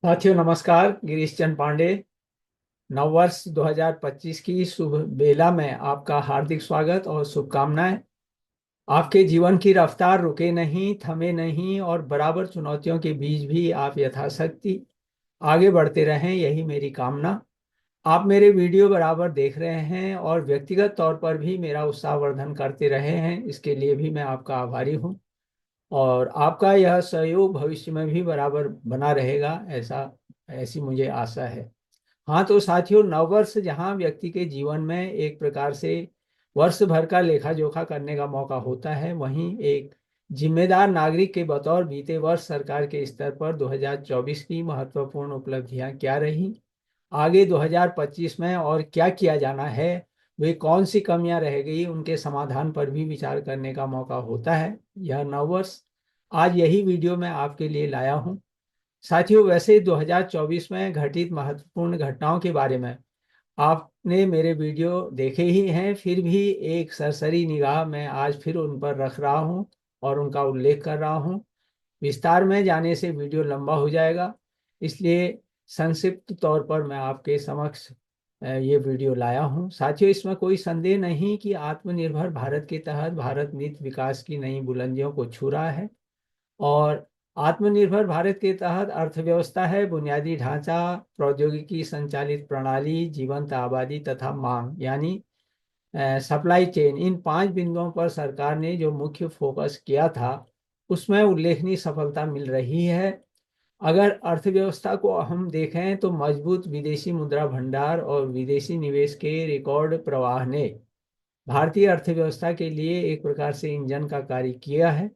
साथियों नमस्कार। गिरीश चंद पांडे। नववर्ष 2025 की शुभ बेला में आपका हार्दिक स्वागत और शुभकामनाएं। आपके जीवन की रफ्तार रुके नहीं, थमे नहीं और बराबर चुनौतियों के बीच भी आप यथाशक्ति आगे बढ़ते रहें, यही मेरी कामना। आप मेरे वीडियो बराबर देख रहे हैं और व्यक्तिगत तौर पर भी मेरा उत्साहवर्धन करते रहे हैं, इसके लिए भी मैं आपका आभारी हूँ। और आपका यह सहयोग भविष्य में भी बराबर बना रहेगा, ऐसी मुझे आशा है। हाँ तो साथियों, नववर्ष जहाँ व्यक्ति के जीवन में एक प्रकार से वर्ष भर का लेखा जोखा करने का मौका होता है, वहीं एक जिम्मेदार नागरिक के बतौर बीते वर्ष सरकार के स्तर पर 2024 की महत्वपूर्ण उपलब्धियां क्या रही, आगे 2025 में और क्या किया जाना है, वे कौन सी कमियां रह गई, उनके समाधान पर भी विचार करने का मौका होता है यह नववर्ष। आज यही वीडियो मैं आपके लिए लाया हूं। साथियों, वैसे 2024 में घटित महत्वपूर्ण घटनाओं के बारे में आपने मेरे वीडियो देखे ही हैं, फिर भी एक सरसरी निगाह मैं आज फिर उन पर रख रहा हूं और उनका उल्लेख कर रहा हूं। विस्तार में जाने से वीडियो लंबा हो जाएगा, इसलिए संक्षिप्त तौर पर मैं आपके समक्ष ये वीडियो लाया हूं। साथियों, इसमें कोई संदेह नहीं कि आत्मनिर्भर भारत के तहत भारत नित विकास की नई बुलंदियों को छू रहा है। और आत्मनिर्भर भारत के तहत अर्थव्यवस्था है बुनियादी ढांचा, प्रौद्योगिकी संचालित प्रणाली, जीवंत आबादी तथा मांग, यानी सप्लाई चेन। इन 5 बिंदुओं पर सरकार ने जो मुख्य फोकस किया था, उसमें उल्लेखनीय सफलता मिल रही है। अगर अर्थव्यवस्था को हम देखें तो मजबूत विदेशी मुद्रा भंडार और विदेशी निवेश के रिकॉर्ड प्रवाह ने भारतीय अर्थव्यवस्था के लिए एक प्रकार से इंजन का कार्य किया है।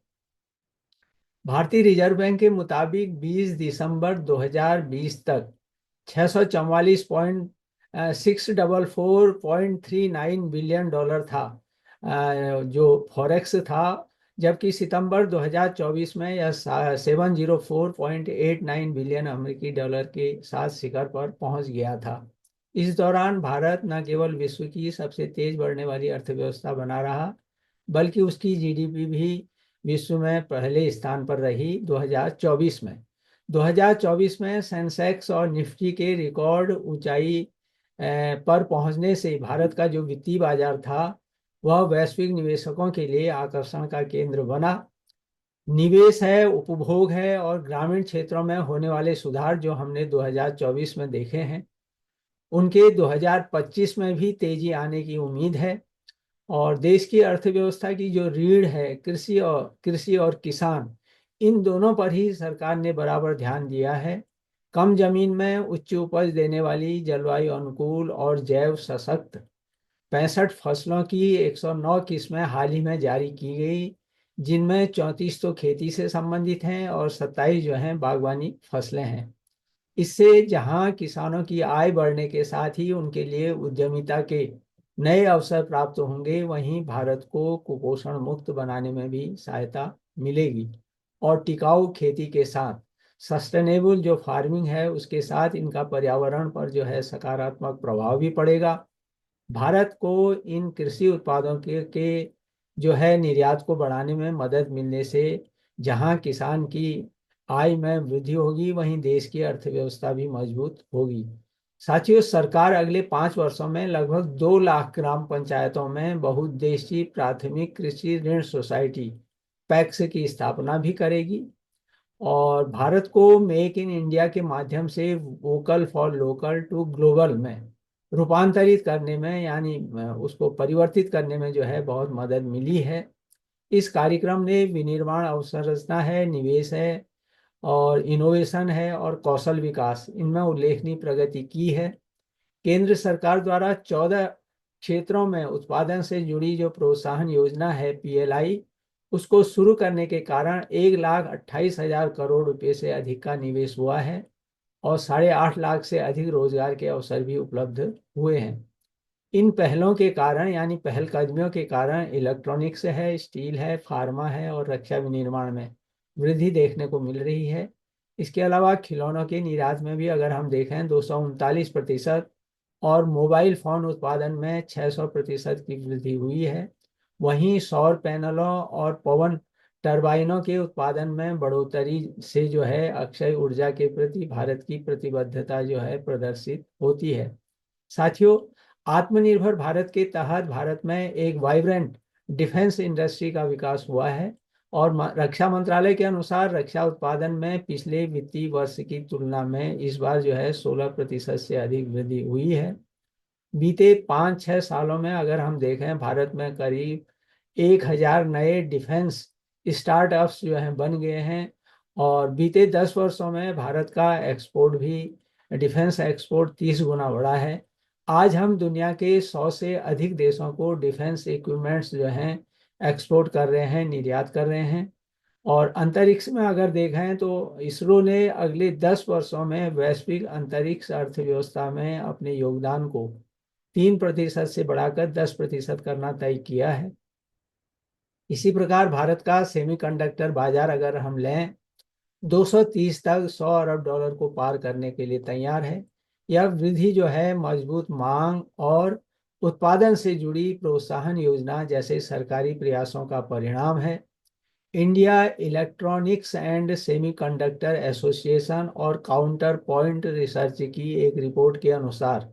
भारतीय रिजर्व बैंक के मुताबिक 20 दिसंबर 2020 तक 644,644.39 बिलियन डॉलर था, जो फॉरेक्स था। जबकि सितंबर 2024 में यह 704.89 बिलियन अमेरिकी डॉलर के साथ शिखर पर पहुंच गया था। इस दौरान भारत न केवल विश्व की सबसे तेज बढ़ने वाली अर्थव्यवस्था बना रहा, बल्कि उसकी जीडीपी भी विश्व में पहले स्थान पर रही। 2024 में 2024 में सेंसेक्स और निफ्टी के रिकॉर्ड ऊंचाई पर पहुंचने से भारत का जो वित्तीय बाजार था, वह वैश्विक निवेशकों के लिए आकर्षण का केंद्र बना। निवेश है, उपभोग है और ग्रामीण क्षेत्रों में होने वाले सुधार जो हमने 2024 में देखे हैं, उनके 2025 में भी तेजी आने की उम्मीद है। और देश की अर्थव्यवस्था की जो रीढ़ है, कृषि और किसान, इन दोनों पर ही सरकार ने बराबर ध्यान दिया है। कम जमीन में उच्च उपज देने वाली, जलवायु अनुकूल और जैव सशक्त 65 फसलों की 109 किस्में हाल ही में जारी की गई, जिनमें 34 तो खेती से संबंधित हैं और 27 जो हैं बागवानी फसलें हैं। इससे जहां किसानों की आय बढ़ने के साथ ही उनके लिए उद्यमिता के नए अवसर प्राप्त होंगे, वहीं भारत को कुपोषण मुक्त बनाने में भी सहायता मिलेगी। और टिकाऊ खेती के साथ सस्टेनेबल जो फार्मिंग है, उसके साथ इनका पर्यावरण पर जो है सकारात्मक प्रभाव भी पड़ेगा। भारत को इन कृषि उत्पादों के जो है निर्यात को बढ़ाने में मदद मिलने से जहां किसान की आय में वृद्धि होगी, वहीं देश की अर्थव्यवस्था भी मजबूत होगी। साथियों, सरकार अगले 5 वर्षों में लगभग 2 लाख ग्राम पंचायतों में बहुउद्देशीय प्राथमिक कृषि ऋण सोसाइटी पैक्स की स्थापना भी करेगी। और भारत को मेक इन इंडिया के माध्यम से vocal for local to global में रूपांतरित करने में, यानी उसको परिवर्तित करने में जो है बहुत मदद मिली है। इस कार्यक्रम ने विनिर्माण अवसंरचना है, निवेश है और इनोवेशन है और कौशल विकास, इनमें उल्लेखनीय प्रगति की है। केंद्र सरकार द्वारा 14 क्षेत्रों में उत्पादन से जुड़ी जो प्रोत्साहन योजना है, पीएलआई, उसको शुरू करने के कारण 1,28,000 करोड़ रुपए से अधिक का निवेश हुआ है और 8.5 लाख से अधिक रोजगार के अवसर भी उपलब्ध हुए हैं। इन पहलों के कारण, यानी पहलकदमियों के कारण, इलेक्ट्रॉनिक्स है, स्टील है, फार्मा है और रक्षा विनिर्माण में वृद्धि देखने को मिल रही है। इसके अलावा खिलौनों के निर्यात में भी अगर हम देखें 239% और मोबाइल फोन उत्पादन में 600% की वृद्धि हुई है। वहीं सौर पैनलों और पवन टरबाइनों के उत्पादन में बढ़ोतरी से जो है अक्षय ऊर्जा के प्रति भारत की प्रतिबद्धता जो है प्रदर्शित होती है। साथियों, आत्मनिर्भर भारत के तहत भारत में एक वाइब्रेंट डिफेंस इंडस्ट्री का विकास हुआ है और रक्षा मंत्रालय के अनुसार रक्षा उत्पादन में पिछले वित्तीय वर्ष की तुलना में इस बार जो है 16% से अधिक वृद्धि हुई है। बीते 5-6 सालों में अगर हम देखें, भारत में करीब 1000 नए डिफेंस स्टार्टअप्स जो हैं बन गए हैं और बीते 10 वर्षों में भारत का एक्सपोर्ट भी, डिफेंस एक्सपोर्ट 30 गुना बढ़ा है। आज हम दुनिया के 100 से अधिक देशों को डिफेंस इक्विपमेंट्स जो हैं एक्सपोर्ट कर रहे हैं, निर्यात कर रहे हैं। और अंतरिक्ष में अगर देखें तो इसरो ने अगले 10 वर्षों में वैश्विक अंतरिक्ष अर्थव्यवस्था में अपने योगदान को 3% से बढ़ाकर 10% करना तय किया है। इसी प्रकार भारत का सेमीकंडक्टर बाजार अगर हम लें, 230 तक $100 अरब को पार करने के लिए तैयार है। यह वृद्धि जो है मजबूत मांग और उत्पादन से जुड़ी प्रोत्साहन योजना जैसे सरकारी प्रयासों का परिणाम है। India electronics and semiconductor association और काउंटर पॉइंट रिसर्च की एक रिपोर्ट के अनुसार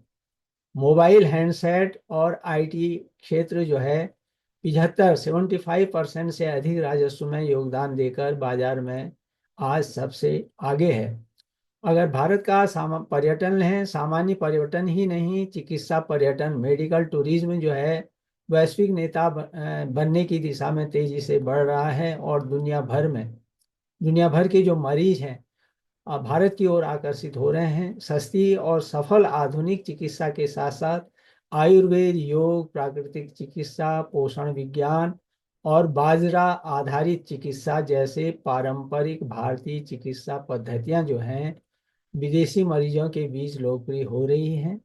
मोबाइल हैंडसेट और आईटी क्षेत्र जो है 75% से अधिक राजस्व में योगदान देकर बाजार में आज सबसे आगे है। अगर भारत का पर्यटन है, सामान्य पर्यटन ही नहीं, चिकित्सा पर्यटन, मेडिकल टूरिज्म जो है वैश्विक नेता बनने की दिशा में तेजी से बढ़ रहा है और दुनिया भर के जो मरीज हैं भारत की ओर आकर्षित हो रहे हैं। सस्ती और सफल आधुनिक चिकित्सा के साथ साथ आयुर्वेद, योग, प्राकृतिक चिकित्सा, पोषण विज्ञान और बाजरा आधारित चिकित्सा जैसे पारंपरिक भारतीय चिकित्सा पद्धतियां जो हैं विदेशी मरीजों के बीच लोकप्रिय हो रही हैं।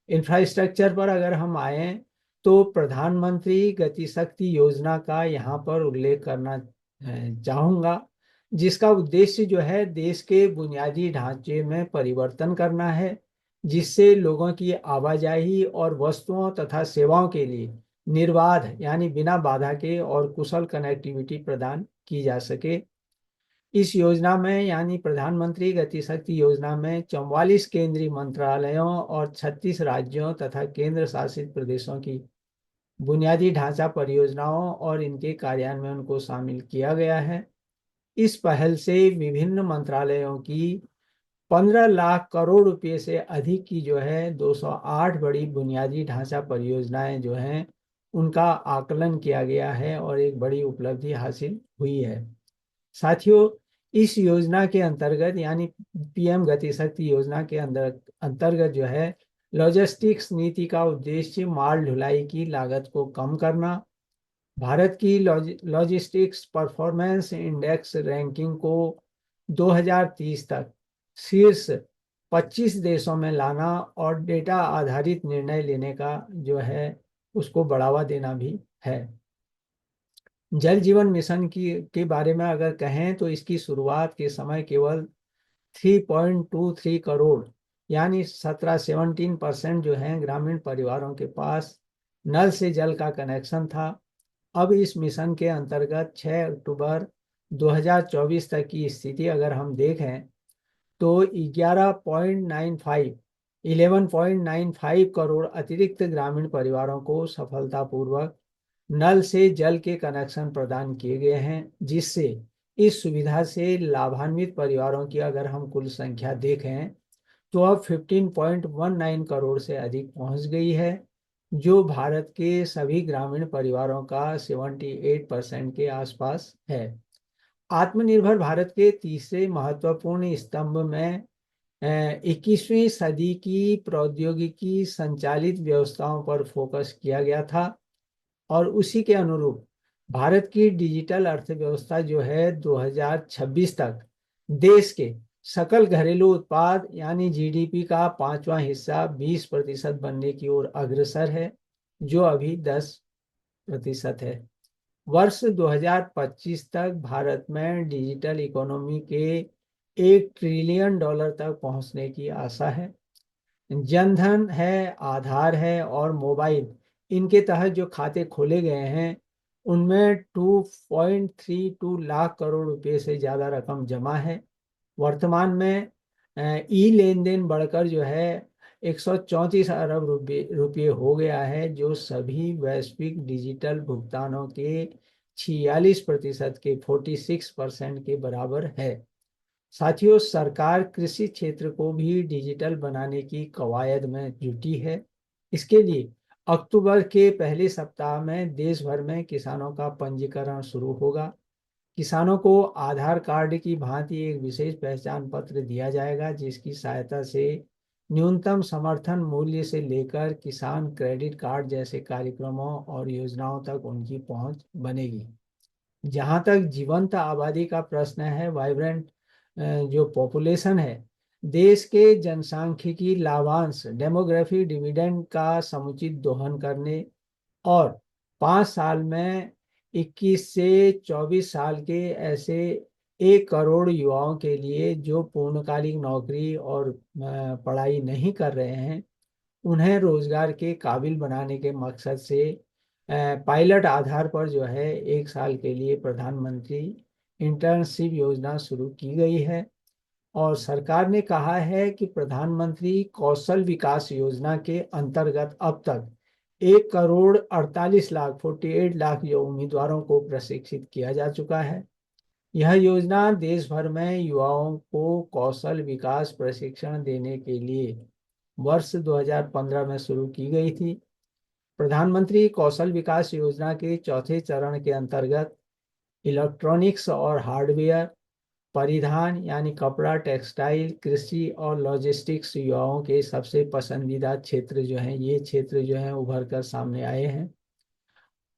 इंफ्रास्ट्रक्चर पर अगर हम आए तो प्रधानमंत्री गति शक्ति योजना का यहाँ पर उल्लेख करना चाहूँगा, जिसका उद्देश्य जो है देश के बुनियादी ढांचे में परिवर्तन करना है, जिससे लोगों की आवाजाही और वस्तुओं तथा सेवाओं के लिए निर्बाध यानी बिना बाधा के और कुशल कनेक्टिविटी प्रदान की जा सके। इस योजना में यानी प्रधानमंत्री गति शक्ति योजना में 44 केंद्रीय मंत्रालयों और 36 राज्यों तथा केंद्र शासित प्रदेशों की बुनियादी ढांचा परियोजनाओं और इनके कार्यान्वयन को शामिल किया गया है। इस पहल से विभिन्न मंत्रालयों की 15 लाख करोड़ रुपए से अधिक की जो है 208 बड़ी बुनियादी ढांचा परियोजनाएं जो हैं उनका आकलन किया गया है और एक बड़ी उपलब्धि हासिल हुई है। साथियों, इस योजना के अंतर्गत यानी पीएम गति शक्ति योजना के अंतर्गत जो है लॉजिस्टिक्स नीति का उद्देश्य माल ढुलाई की लागत को कम करना, भारत की लॉजिस्टिक्स परफॉर्मेंस इंडेक्स रैंकिंग को 2030 तक शीर्ष 25 देशों में लाना और डेटा आधारित निर्णय लेने का जो है उसको बढ़ावा देना भी है। जल जीवन मिशन के बारे में अगर कहें तो इसकी शुरुआत के समय केवल 3.23 करोड़ यानी 17% जो है ग्रामीण परिवारों के पास नल से जल का कनेक्शन था। अब इस मिशन के अंतर्गत 6 अक्टूबर 2024 तक की स्थिति अगर हम देखें तो 11.95 करोड़ अतिरिक्त ग्रामीण परिवारों को सफलतापूर्वक नल से जल के कनेक्शन प्रदान किए गए हैं, जिससे इस सुविधा से लाभान्वित परिवारों की अगर हम कुल संख्या देखें तो अब 15.19 करोड़ से अधिक पहुंच गई है, जो भारत के सभी ग्रामीण परिवारों का 78% के आसपास है। आत्मनिर्भर भारत के तीसरे महत्वपूर्ण स्तंभ में 21वीं सदी की प्रौद्योगिकी संचालित व्यवस्थाओं पर फोकस किया गया था और उसी के अनुरूप भारत की डिजिटल अर्थव्यवस्था जो है 2026 तक देश के सकल घरेलू उत्पाद यानी जीडीपी का 5वां हिस्सा 20% बनने की ओर अग्रसर है, जो अभी 10% है। वर्ष 2025 तक भारत में डिजिटल इकोनॉमी के $1 ट्रिलियन तक पहुंचने की आशा है। जनधन है, आधार है और मोबाइल, इनके तहत जो खाते खोले गए हैं उनमें 2.32 लाख करोड़ रुपए से ज़्यादा रकम जमा है। वर्तमान में ई लेन देन बढ़कर जो है 134 अरब रुपये हो गया है, जो सभी वैश्विक डिजिटल भुगतानों के 46% के 46% के बराबर है। साथियों, सरकार कृषि क्षेत्र को भी डिजिटल बनाने की कवायद में जुटी है। इसके लिए अक्टूबर के पहले सप्ताह में देश भर में किसानों का पंजीकरण शुरू होगा। किसानों को आधार कार्ड की भांति एक विशेष पहचान पत्र दिया जाएगा, जिसकी सहायता से न्यूनतम समर्थन मूल्य से लेकर किसान क्रेडिट कार्ड जैसे कार्यक्रमों और योजनाओं तक उनकी पहुंच बनेगी। जहां तक जीवंत आबादी का प्रश्न है, वाइब्रेंट जो पॉपुलेशन है, देश के जनसांख्यिकी लाभांश डेमोग्राफी डिविडेंड का समुचित दोहन करने और 5 साल में 21 से 24 साल के ऐसे 1 करोड़ युवाओं के लिए जो पूर्णकालिक नौकरी और पढ़ाई नहीं कर रहे हैं, उन्हें रोजगार के काबिल बनाने के मकसद से पायलट आधार पर जो है 1 साल के लिए प्रधानमंत्री इंटर्नशिप योजना शुरू की गई है। और सरकार ने कहा है कि प्रधानमंत्री कौशल विकास योजना के अंतर्गत अब तक 1 करोड़ 48 लाख जो उम्मीदवारों को प्रशिक्षित किया जा चुका है। यह योजना देश भर में युवाओं को कौशल विकास प्रशिक्षण देने के लिए वर्ष 2015 में शुरू की गई थी। प्रधानमंत्री कौशल विकास योजना के चौथे चरण के अंतर्गत इलेक्ट्रॉनिक्स और हार्डवेयर, परिधान यानी कपड़ा, टेक्सटाइल, कृषि और लॉजिस्टिक्स युवाओं के सबसे पसंदीदा क्षेत्र जो हैं, ये क्षेत्र जो हैं उभर कर सामने आए हैं।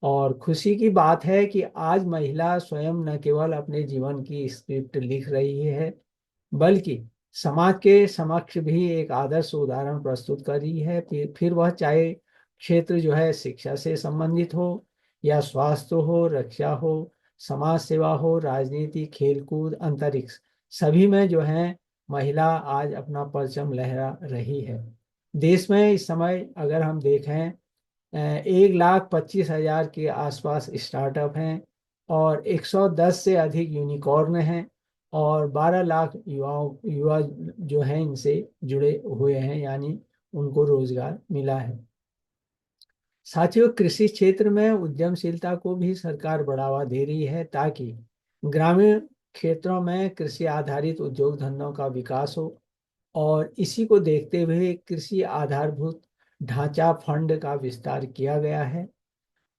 और खुशी की बात है कि आज महिला स्वयं न केवल अपने जीवन की स्क्रिप्ट लिख रही है, बल्कि समाज के समक्ष भी एक आदर्श उदाहरण प्रस्तुत कर रही है। फिर वह चाहे क्षेत्र जो है शिक्षा से संबंधित हो या स्वास्थ्य हो, रक्षा हो, समाज सेवा हो, राजनीति, खेलकूद, अंतरिक्ष, सभी में जो है महिला आज अपना परचम लहरा रही है। देश में इस समय अगर हम देखें 1,25,000 के आसपास स्टार्टअप हैं और 110 से अधिक यूनिकॉर्न हैं और 12 लाख युवा जो हैं इनसे जुड़े हुए हैं, यानी उनको रोजगार मिला है। साथियों, कृषि क्षेत्र में उद्यमशीलता को भी सरकार बढ़ावा दे रही है ताकि ग्रामीण क्षेत्रों में कृषि आधारित उद्योग धंधों का विकास हो। और इसी को देखते हुए कृषि आधारभूत ढांचा फंड का विस्तार किया गया है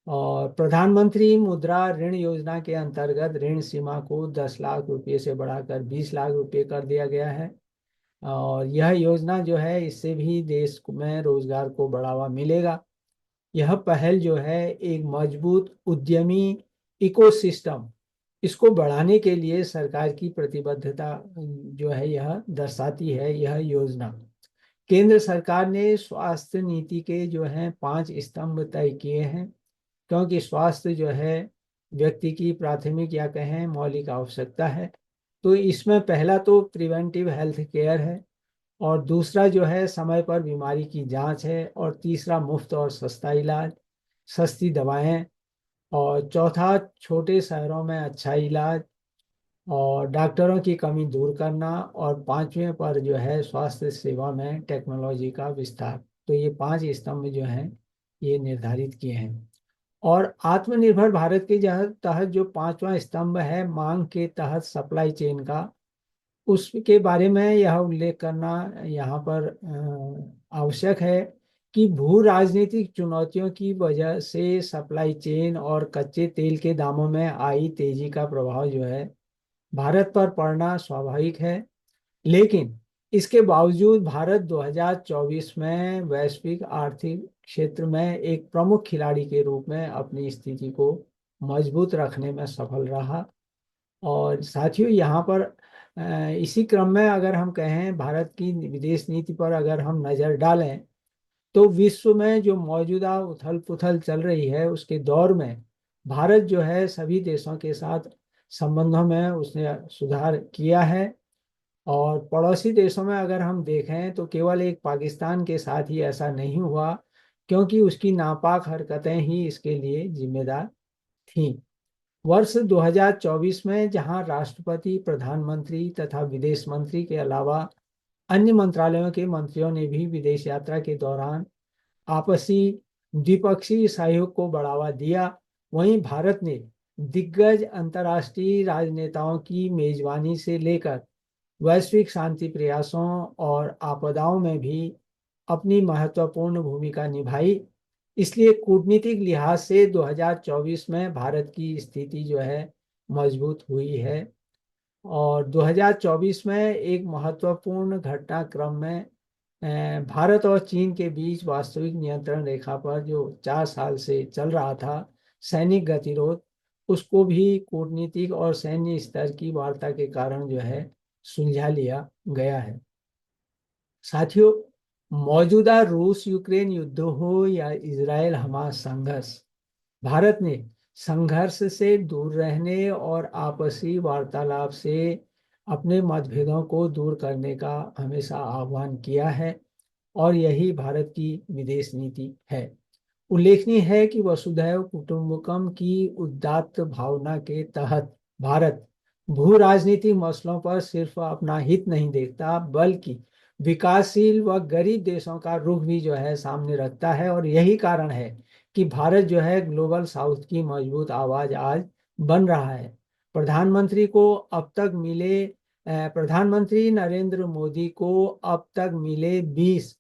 और प्रधानमंत्री मुद्रा ऋण योजना के अंतर्गत ऋण सीमा को 10 लाख रुपए से बढ़ाकर 20 लाख रुपए कर दिया गया है। और यह योजना जो है, इससे भी देश में रोजगार को बढ़ावा मिलेगा। यह पहल जो है एक मजबूत उद्यमी इकोसिस्टम, इसको बढ़ाने के लिए सरकार की प्रतिबद्धता जो है यह दर्शाती है। यह योजना केंद्र सरकार ने स्वास्थ्य नीति के जो हैं 5 स्तंभ तय किए हैं, क्योंकि स्वास्थ्य जो है व्यक्ति की प्राथमिक या कहें मौलिक आवश्यकता है। तो इसमें पहला तो प्रिवेंटिव हेल्थ केयर है, और दूसरा जो है समय पर बीमारी की जांच है, और तीसरा मुफ्त और सस्ता इलाज, सस्ती दवाएं, और चौथा छोटे शहरों में अच्छा इलाज और डॉक्टरों की कमी दूर करना, और पांचवें पर जो है स्वास्थ्य सेवा में टेक्नोलॉजी का विस्तार। तो ये 5 स्तंभ जो हैं ये निर्धारित किए हैं। और आत्मनिर्भर भारत के तहत जो 5वां स्तंभ है मांग के तहत सप्लाई चेन का, उसके बारे में यह उल्लेख करना यहाँ पर आवश्यक है कि भू राजनीतिक चुनौतियों की वजह से सप्लाई चेन और कच्चे तेल के दामों में आई तेजी का प्रभाव जो है भारत पर पड़ना स्वाभाविक है। लेकिन इसके बावजूद भारत 2024 में वैश्विक आर्थिक क्षेत्र में एक प्रमुख खिलाड़ी के रूप में अपनी स्थिति को मजबूत रखने में सफल रहा। और साथियों, यहाँ पर इसी क्रम में अगर हम कहें भारत की विदेश नीति पर अगर हम नज़र डालें, तो विश्व में जो मौजूदा उथल पुथल चल रही है उसके दौर में भारत जो है सभी देशों के साथ संबंधों में उसने सुधार किया है। और पड़ोसी देशों में अगर हम देखें तो केवल एक पाकिस्तान के साथ ही ऐसा नहीं हुआ, क्योंकि उसकी नापाक हरकतें ही इसके लिए जिम्मेदार थीं। वर्ष 2024 में जहां राष्ट्रपति, प्रधानमंत्री तथा विदेश मंत्री के अलावा अन्य मंत्रालयों के मंत्रियों ने भी विदेश यात्रा के दौरान आपसी द्विपक्षीय सहयोग को बढ़ावा दिया, वहीं भारत ने दिग्गज अंतर्राष्ट्रीय राजनेताओं की मेजबानी से लेकर वैश्विक शांति प्रयासों और आपदाओं में भी अपनी महत्वपूर्ण भूमिका निभाई। इसलिए कूटनीतिक लिहाज से 2024 में भारत की स्थिति जो है मजबूत हुई है। और 2024 में एक महत्वपूर्ण घटनाक्रम में भारत और चीन के बीच वास्तविक नियंत्रण रेखा पर जो 4 साल से चल रहा था सैनिक गतिरोध, उसको भी कूटनीतिक और सैन्य स्तर की वार्ता के कारण जो है सुलझा लिया गया है। साथियों, मौजूदा रूस यूक्रेन युद्ध हो या इजराइल हमास संघर्ष, भारत ने संघर्ष से दूर रहने और आपसी वार्तालाप से अपने मतभेदों को दूर करने का हमेशा आह्वान किया है और यही भारत की विदेश नीति है। उल्लेखनीय है कि वसुधैव कुटुंबकम की उदात्त भावना के तहत भारत भू राजनीतिक मसलों पर सिर्फ अपना हित नहीं देखता, बल्कि विकासशील व गरीब देशों का रुख भी जो है सामने रखता है। और यही कारण है कि भारत जो है ग्लोबल साउथ की मजबूत आवाज आज बन रहा है। प्रधानमंत्री नरेंद्र मोदी को अब तक मिले 20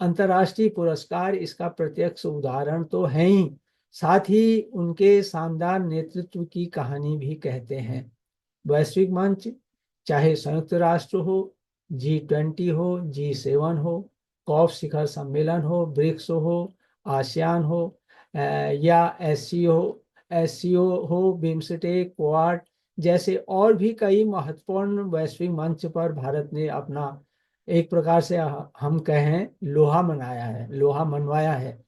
अंतर्राष्ट्रीय पुरस्कार इसका प्रत्यक्ष उदाहरण तो है ही, साथ ही उनके शानदार नेतृत्व की कहानी भी कहते हैं। वैश्विक मंच, चाहे संयुक्त राष्ट्र हो, G20 हो, G7 हो, कॉप शिखर सम्मेलन हो, ब्रिक्स हो, आसियान हो, या एससीओ हो, बिम्स्टेक, क्वाड जैसे और भी कई महत्वपूर्ण वैश्विक मंच पर भारत ने अपना एक प्रकार से हम कहें लोहा मनवाया है।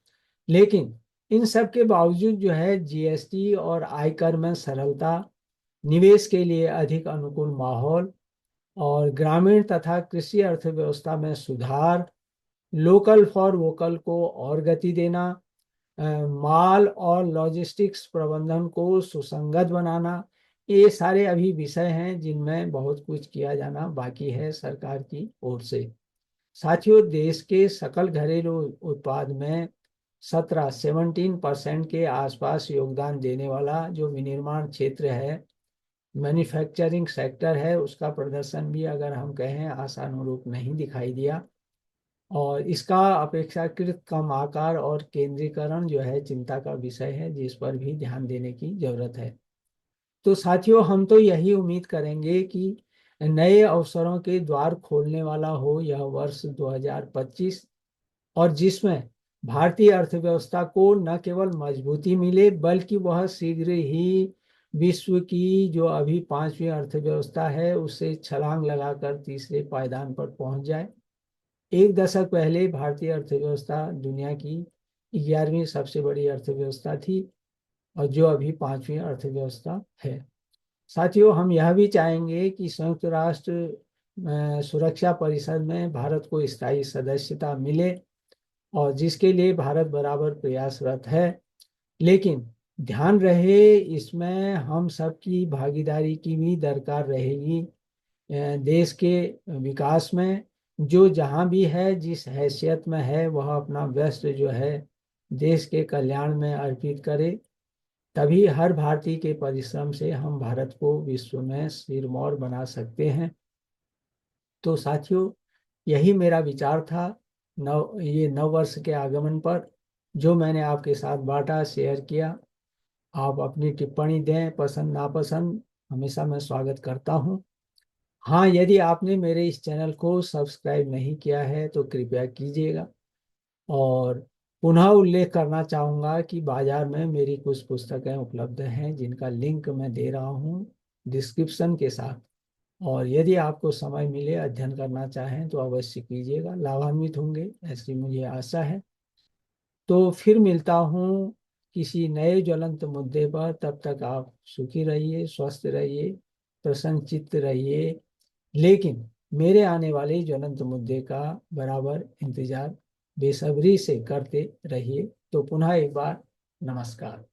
लेकिन इन सब के बावजूद जो है जीएसटी और आयकर में सरलता, निवेश के लिए अधिक अनुकूल माहौल और ग्रामीण तथा कृषि अर्थव्यवस्था में सुधार, लोकल फॉर वोकल को और गति देना, माल और लॉजिस्टिक्स प्रबंधन को सुसंगत बनाना, ये सारे अभी विषय हैं जिनमें बहुत कुछ किया जाना बाकी है सरकार की ओर से। साथियों, देश के सकल घरेलू उत्पाद में 17% के आसपास योगदान देने वाला जो विनिर्माण क्षेत्र है, मैन्युफैक्चरिंग सेक्टर है, उसका प्रदर्शन भी अगर हम कहें आशानुरूप नहीं दिखाई दिया और इसका अपेक्षाकृत कम आकार और केंद्रीकरण जो है चिंता का विषय है, जिस पर भी ध्यान देने की जरूरत है। तो साथियों, हम तो यही उम्मीद करेंगे कि नए अवसरों के द्वार खोलने वाला हो यह वर्ष 2025, और जिसमें भारतीय अर्थव्यवस्था को न केवल मजबूती मिले बल्कि वह शीघ्र ही विश्व की जो अभी 5वीं अर्थव्यवस्था है उससे छलांग लगाकर तीसरे पायदान पर पहुंच जाए। एक दशक पहले भारतीय अर्थव्यवस्था दुनिया की 11वीं सबसे बड़ी अर्थव्यवस्था थी और जो अभी 5वीं अर्थव्यवस्था है। साथियों, हम यह भी चाहेंगे कि संयुक्त राष्ट्र सुरक्षा परिषद में भारत को स्थायी सदस्यता मिले और जिसके लिए भारत बराबर प्रयासरत है। लेकिन ध्यान रहे, इसमें हम सबकी भागीदारी की भी दरकार रहेगी। देश के विकास में जो जहाँ भी है, जिस हैसियत में है, वह अपना व्यस्त जो है देश के कल्याण में अर्पित करे। तभी हर भारतीय के परिश्रम से हम भारत को विश्व में सिरमौर बना सकते हैं। तो साथियों, यही मेरा विचार था ये नव वर्ष के आगमन पर, जो मैंने आपके साथ बांटा, शेयर किया। आप अपनी टिप्पणी दें, पसंद नापसंद, हमेशा मैं स्वागत करता हूँ। हाँ, यदि आपने मेरे इस चैनल को सब्सक्राइब नहीं किया है तो कृपया कीजिएगा। और पुनः उल्लेख करना चाहूँगा कि बाजार में मेरी कुछ पुस्तकें उपलब्ध हैं जिनका लिंक मैं दे रहा हूँ डिस्क्रिप्शन के साथ। और यदि आपको समय मिले, अध्ययन करना चाहें तो अवश्य कीजिएगा, लाभान्वित होंगे ऐसी मुझे आशा है। तो फिर मिलता हूँ किसी नए ज्वलंत मुद्दे पर। तब तक आप सुखी रहिए, स्वस्थ रहिए, प्रसन्नचित्त रहिए, लेकिन मेरे आने वाले ज्वलंत मुद्दे का बराबर इंतजार बेसब्री से करते रहिए। तो पुनः एक बार नमस्कार।